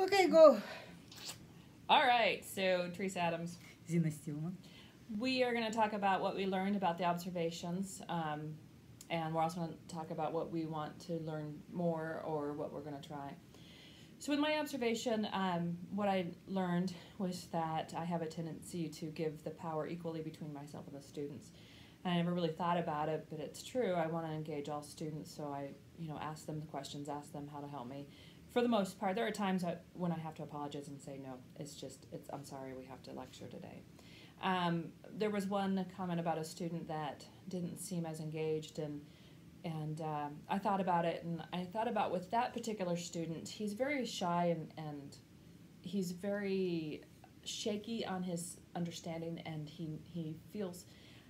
Okay, go. All right, so Teresa Adams. Zina Stillman. We are going to talk about what we learned about the observations, and we're also going to talk about what we want to learn more or what we're going to try. So with my observation, what I learned was that I have a tendency to give the power equally between myself and the students. And I never really thought about it, but it's true. I want to engage all students, so I, ask them the questions, ask them how to help me. For the most part, there are times when I have to apologize and say, no, I'm sorry, we have to lecture today. There was one comment about a student that didn't seem as engaged, and I thought about it, and I thought about with that particular student, he's very shy and he's very shaky on his understanding, and he feels,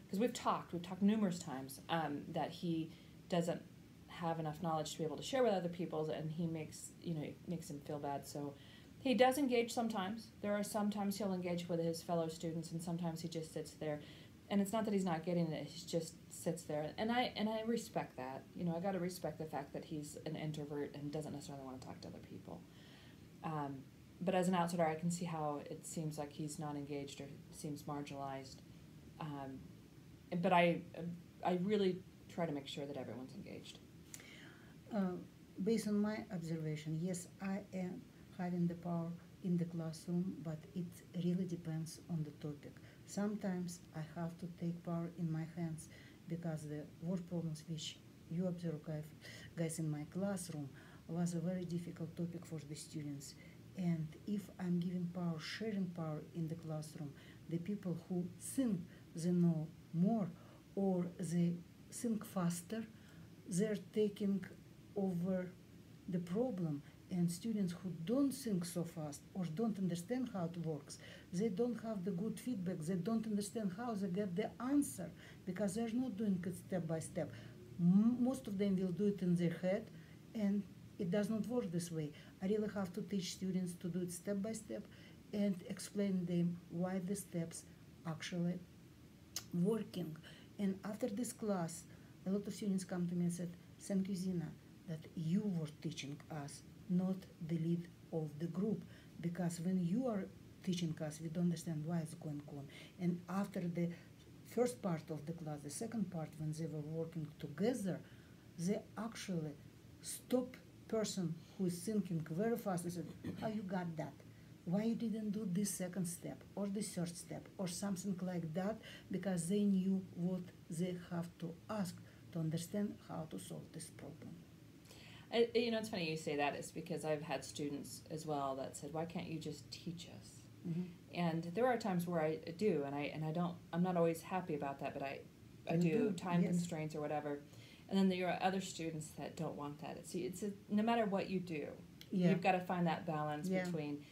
because we've talked numerous times, that he doesn't have enough knowledge to be able to share with other people, and he makes him feel bad. So he does engage sometimes. There are sometimes he'll engage with his fellow students, and sometimes he just sits there. And it's not that he's not getting it; he just sits there. And I respect that. I got to respect the fact that he's an introvert and doesn't necessarily want to talk to other people. But as an outsider, I can see how it seems like he's not engaged or seems marginalized. But I really try to make sure that everyone's engaged. Based on my observation, yes, I am having the power in the classroom, but it really depends on the topic. Sometimes I have to take power in my hands because the word problems which you observe, guys, in my classroom was a very difficult topic for the students. And if I'm giving power, sharing power in the classroom, the people who think they know more or they think faster, they're taking over the problem. And students who don't think so fast or don't understand how it works, they don't have the good feedback, they don't understand how they get the answer because they're not doing it step by step. Most of them will do it in their head, and it does not work this way. I really have to teach students to do it step by step and explain them why the steps actually working. And after this class, a lot of students come to me and said, "Thank you, Zina, that you were teaching us, not the lead of the group, because when you are teaching us, we don't understand why it's going on." And after the first part of the class, the second part, when they were working together, they actually stop person who is thinking very fast and said, "How you got that? Why you didn't do this second step or the third step or something like that?" Because they knew what they have to ask to understand how to solve this problem. It's funny you say that. It's because I've had students as well that said, "Why can't you just teach us?" Mm-hmm. And there are times where I do, and I'm not always happy about that, but I do time yes. constraints or whatever. And then there are other students that don't want that. No matter what you do, you've got to find that balance between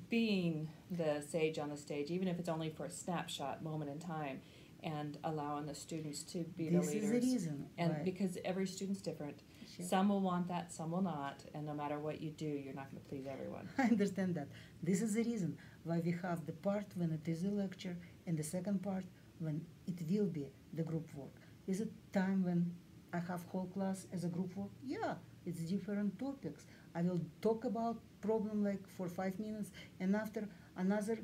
being the sage on the stage, even if it's only for a snapshot moment in time, and allowing the students to be the leaders. This is the reason. And why. Because every student's different. Sure. Some will want that, some will not, and no matter what you do, you're not going to please everyone. I understand that. This is the reason why we have the part when it is a lecture and the second part when it will be the group work. Is it time when I have whole class as a group work? Yeah, it's different topics. I will talk about problem like for 5 minutes, and after another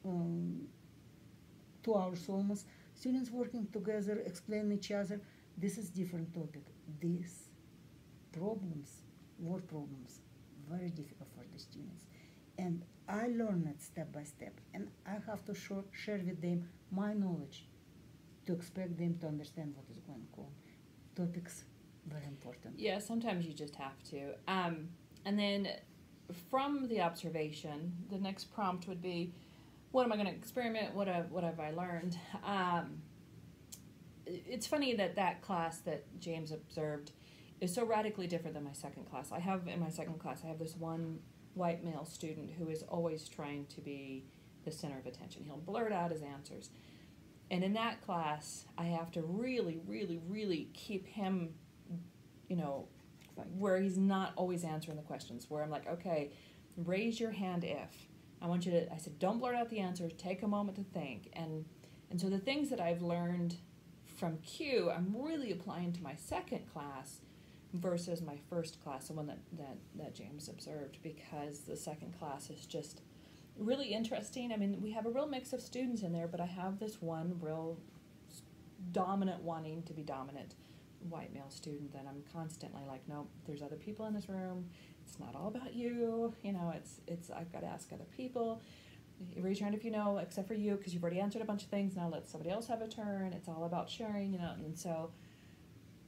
2 hours almost, students working together, explain each other. This is different topic. These problems, word problems, very difficult for the students. And I learn it step by step, and I have to share with them my knowledge to expect them to understand what is going on. Topics, very important. Yeah, sometimes you just have to. And then from the observation, the next prompt would be, what am I going to experiment? What have I learned? It's funny that class that James observed is so radically different than my second class. In my second class, I have this one white male student who is always trying to be the center of attention. He'll blurt out his answers. And in that class, I have to really, really, really keep him, where he's not always answering the questions, where I'm like, okay, raise your hand if. I said, don't blurt out the answer, take a moment to think. And so the things that I've learned from CUE, I'm really applying to my second class versus my first class, the one that James observed, because the second class is just really interesting. I mean, we have a real mix of students in there, but I have this one real dominant, wanting to be dominant white male student that I'm constantly like, nope, there's other people in this room. It's not all about you. You know, it's I've got to ask other people. Raise your hand if you know, except for you, because you've already answered a bunch of things. Now let somebody else have a turn. It's all about sharing, you know. And so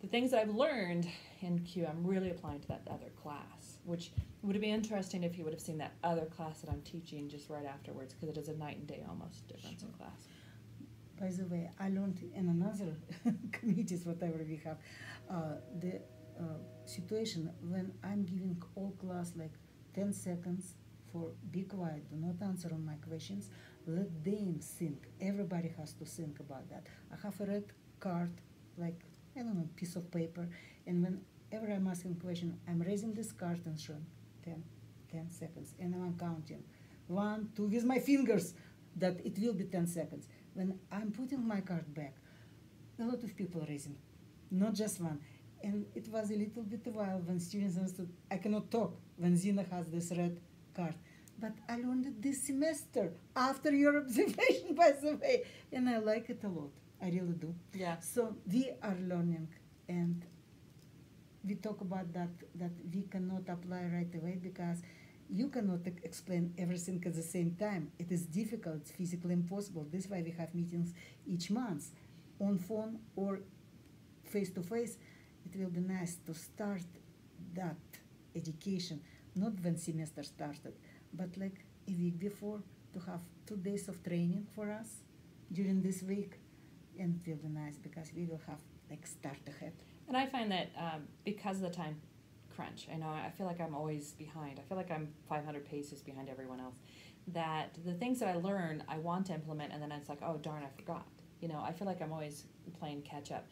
the things that I've learned in CUE, I'm really applying to that other class, which would have been interesting if you would have seen that other class that I'm teaching just right afterwards, because it is a night and day almost difference in class. By the way, I learned in another committees, whatever we have, the situation when I'm giving all class like 10 seconds for be quiet, do not answer on my questions, let them think. Everybody has to think about that. I have a red card, like, I don't know, piece of paper, and whenever I'm asking a question, I'm raising this card and showing 10 seconds, and I'm counting 1, 2 with my fingers, that it will be 10 seconds. When I'm putting my card back, a lot of people raising, not just one. And it was a little bit while when students understood, I cannot talk when Zina has this red card. But I learned it this semester, after your observation, by the way. And I like it a lot. I really do. Yeah. So we are learning, and we talk about that we cannot apply right away because you cannot explain everything at the same time. It is difficult, it's physically impossible. This is why we have meetings each month, on phone or face-to-face. It will be nice to start that education, not when semester started, but like a week before, to have 2 days of training for us during this week. And it will be nice because we will have like start ahead. And I find that because of the time crunch, I feel like I'm always behind. I feel like I'm 500 paces behind everyone else. That the things that I learn, I want to implement, and then it's like, oh darn, I forgot. I feel like I'm always playing catch up.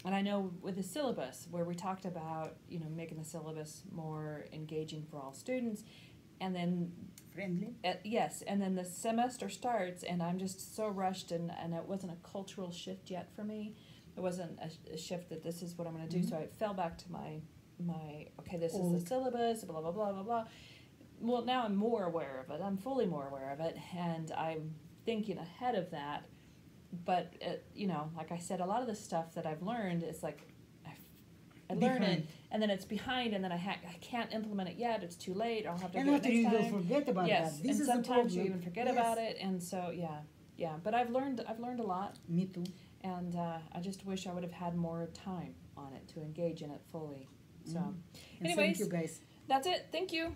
And I know with the syllabus, where we talked about, making the syllabus more engaging for all students, and then friendly. Yes, and then the semester starts, and I'm just so rushed, and it wasn't a cultural shift yet for me. It wasn't a shift that this is what I'm going to do. So I fell back to my okay, this is the syllabus, blah blah blah blah blah. Well, now I'm more aware of it. I'm fully more aware of it, and I'm thinking ahead of that. But like I said, a lot of the stuff that I've learned is like I learn it, and then it's behind, and then I can't implement it yet. It's too late. I'll have to do it next time. And after you will forget about that. This and is sometimes you even forget about it, and so yeah. But I've learned a lot. Me too. And I just wish I would have had more time on it to engage in it fully. So, anyways, thank you guys. That's it. Thank you.